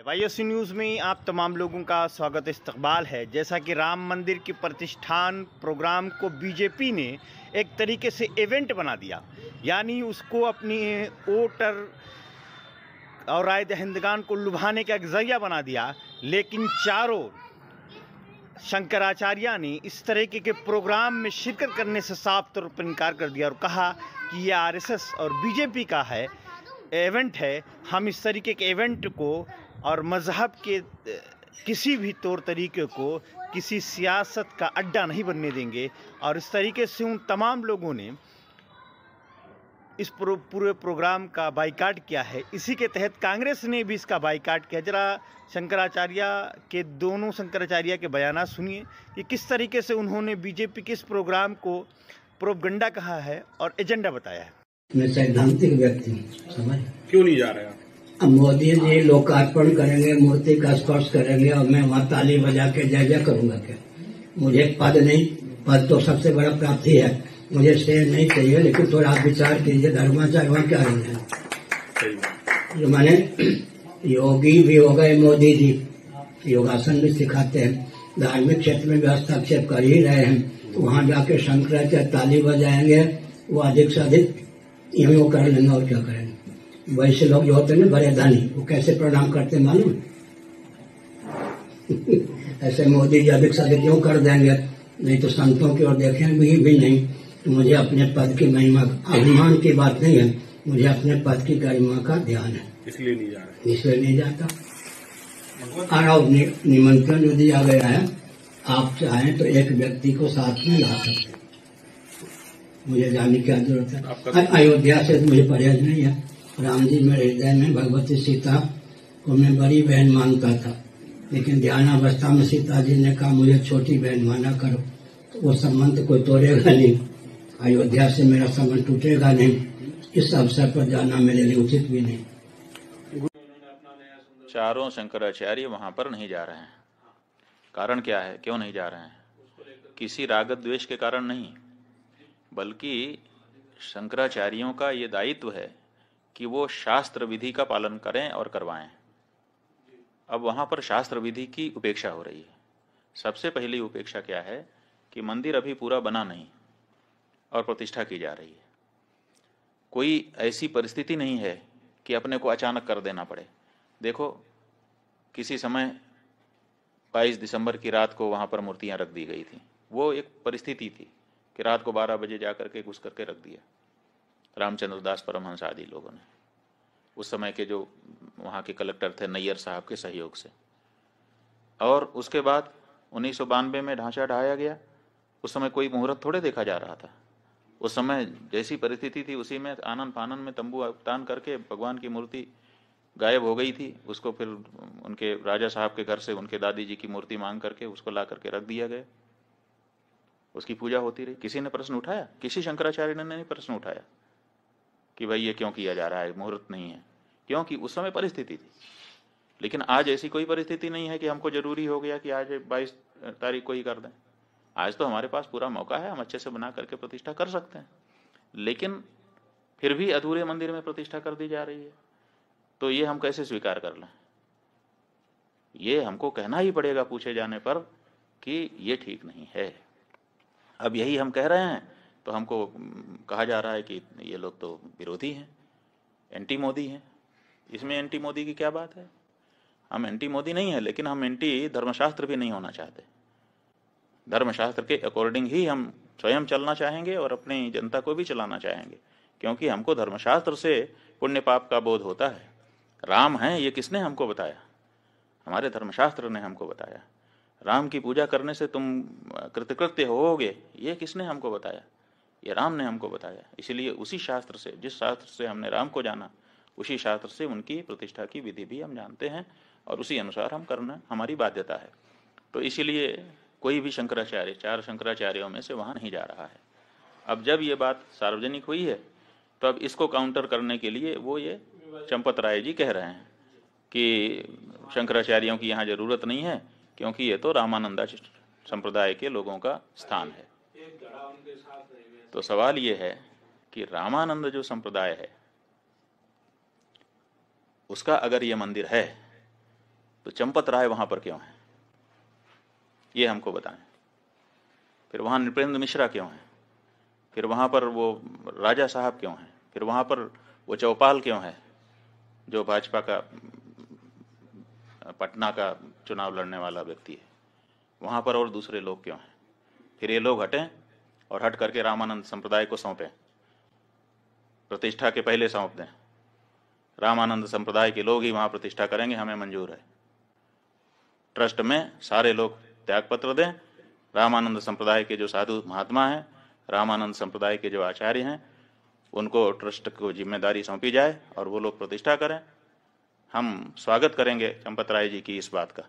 वाईएससी news में आप तमाम लोगों का स्वागत इस्तकबाल है। जैसा कि राम मंदिर के प्रतिष्ठान प्रोग्राम को बीजेपी ने एक तरीके से इवेंट बना दिया, यानी उसको अपनी वोटर और राय दहिंदगान को लुभाने का एक जरिया बना दिया। लेकिन चारों शंकराचार्य ने इस तरीके के प्रोग्राम में शिरकत करने से साफ तौर पर इनकार कर दिया और कहा कि ये आरएसएस और बीजेपी का है इवेंट है। हम इस तरीके के इवेंट को और मज़हब के किसी भी तौर तरीके को किसी सियासत का अड्डा नहीं बनने देंगे। और इस तरीके से उन तमाम लोगों ने इस पूरे प्रोग्राम का बाइकाट किया है। इसी के तहत कांग्रेस ने भी इसका बाइकाट किया। जरा दोनों शंकराचार्य के बयान सुनिए कि किस तरीके से उन्होंने बीजेपी के इस प्रोग्राम को प्रोपगंडा कहा है और एजेंडा बताया है। मैं सैद्धांतिक व्यक्ति हूँ, समझ क्यों नहीं जा रहे आप? अब मोदी जी लोकार्पण करेंगे, मूर्ति का स्पर्श करेंगे और मैं वहाँ ताली बजा के जय जय करूंगा क्या? मुझे पद नहीं, पद तो सबसे बड़ा प्राप्ति है, मुझे श्रेय नहीं चाहिए। लेकिन थोड़ा आप विचार कीजिए, धर्माचार्य वहाँ क्या है जो माने योगी भी हो गए मोदी जी, योगासन भी सिखाते हैं, धार्मिक क्षेत्र में भी हस्तक्षेप कर ही रहे हैं। तो वहाँ जाके शंकराचार्य ताली बजाएंगे, वो अधिक से अधिक यही वो कर लेंगे और क्या करेंगे। वैसे लोग जो होते हैं ना बड़े धनी, वो कैसे प्रणाम करते मालूम ऐसे मोदी जी अधिक से अधिक क्यों कर देंगे। नहीं तो संतों की ओर देखेंगे भी नहीं। तो मुझे अपने पद की महिमा, अभिमान की बात नहीं है, मुझे अपने पद की गरिमा का ध्यान है, इसलिए नहीं जा रहा, इसलिए नहीं जाता। और निमंत्रण जो दिया गया है, आप चाहें तो एक व्यक्ति को साथ में ला सकते हैं, मुझे जाने की क्या जरूरत है। अयोध्या से मुझे परहेज नहीं है। राम जी मेरे हृदय में, भगवती सीता को मैं बड़ी बहन मानता था, लेकिन ध्यानावस्था में सीता जी ने कहा मुझे छोटी बहन माना करो, तो वो संबंध कोई तोड़ेगा नहीं, अयोध्या से मेरा संबंध टूटेगा नहीं। इस अवसर पर जाना मेरे लिए उचित भी नहीं। चारों शंकराचार्य वहां पर नहीं जा रहे हैं। कारण क्या है, क्यों नहीं जा रहे हैं? किसी राग द्वेष के कारण नहीं, बल्कि शंकराचार्यों का ये दायित्व है कि वो शास्त्र विधि का पालन करें और करवाएं। अब वहां पर शास्त्र विधि की उपेक्षा हो रही है। सबसे पहली उपेक्षा क्या है कि मंदिर अभी पूरा बना नहीं और प्रतिष्ठा की जा रही है। कोई ऐसी परिस्थिति नहीं है कि अपने को अचानक कर देना पड़े। देखो, किसी समय 22 दिसंबर की रात को वहां पर मूर्तियां रख दी गई थी। वो एक परिस्थिति थी कि रात को 12 बजे जाकर के घुस करके रख दिया रामचंद्र दास परमहंस आदि लोगों ने, उस समय के जो वहाँ के कलेक्टर थे नैयर साहब के सहयोग से। और उसके बाद 1992 में ढांचा ढाया गया। उस समय कोई मुहूर्त थोड़े देखा जा रहा था। उस समय जैसी परिस्थिति थी उसी में आनन फानन में तंबू तान करके भगवान की मूर्ति गायब हो गई थी। उसको फिर उनके राजा साहब के घर से उनके दादी जी की मूर्ति मांग करके उसको ला करके रख दिया गया। उसकी पूजा होती रही। किसी ने प्रश्न उठाया? किसी शंकराचार्य ने नहीं प्रश्न उठाया कि भाई ये क्यों किया जा रहा है, मुहूर्त नहीं है, क्योंकि उस समय परिस्थिति थी। लेकिन आज ऐसी कोई परिस्थिति नहीं है कि हमको जरूरी हो गया कि आज 22 तारीख को ही कर दें। आज तो हमारे पास पूरा मौका है, हम अच्छे से बना करके प्रतिष्ठा कर सकते हैं। लेकिन फिर भी अधूरे मंदिर में प्रतिष्ठा कर दी जा रही है, तो ये हम कैसे स्वीकार कर लें? ये हमको कहना ही पड़ेगा पूछे जाने पर कि ये ठीक नहीं है। अब यही हम कह रहे हैं तो हमको कहा जा रहा है कि ये लोग तो विरोधी हैं, एंटी मोदी हैं। इसमें एंटी मोदी की क्या बात है? हम एंटी मोदी नहीं है, लेकिन हम एंटी धर्मशास्त्र भी नहीं होना चाहते। धर्मशास्त्र के अकॉर्डिंग ही हम स्वयं चलना चाहेंगे और अपनी जनता को भी चलाना चाहेंगे, क्योंकि हमको धर्मशास्त्र से पुण्य पाप का बोध होता है। राम हैं ये किसने हमको बताया? हमारे धर्मशास्त्र ने हमको बताया। राम की पूजा करने से तुम कृतकृत्य होोगे, ये किसने हमको बताया? ये राम ने हमको बताया। इसलिए उसी शास्त्र से, जिस शास्त्र से हमने राम को जाना, उसी शास्त्र से उनकी प्रतिष्ठा की विधि भी हम जानते हैं और उसी अनुसार हम करना हमारी बाध्यता है। तो इसीलिए कोई भी शंकराचार्य, 4 शंकराचार्यों में से वहाँ नहीं जा रहा है। अब जब ये बात सार्वजनिक हुई है तो अब इसको काउंटर करने के लिए वो ये चंपत राय जी कह रहे हैं कि शंकराचार्यों की यहाँ जरूरत नहीं है, क्योंकि ये तो रामानंदा संप्रदाय के लोगों का स्थान है। तो सवाल ये है कि रामानंद जो संप्रदाय है उसका अगर ये मंदिर है तो चंपत राय वहां पर क्यों है, ये हमको बताएं। फिर वहां नृपेंद्र मिश्रा क्यों है, फिर वहां पर वो राजा साहब क्यों है, फिर वहां पर वो चौपाल क्यों है जो भाजपा का पटना का चुनाव लड़ने वाला व्यक्ति है, वहां पर और दूसरे लोग क्यों हैं। फिर ये लोग हटें और हट करके रामानंद संप्रदाय को सौंपें, प्रतिष्ठा के पहले सौंप दें, रामानंद संप्रदाय के लोग ही वहां प्रतिष्ठा करेंगे, हमें मंजूर है। ट्रस्ट में सारे लोग त्यागपत्र दें, रामानंद संप्रदाय के जो साधु महात्मा हैं, रामानंद संप्रदाय के जो आचार्य हैं, उनको ट्रस्ट को जिम्मेदारी सौंपी जाए और वो लोग प्रतिष्ठा करें। हम स्वागत करेंगे चंपत राय जी की इस बात का।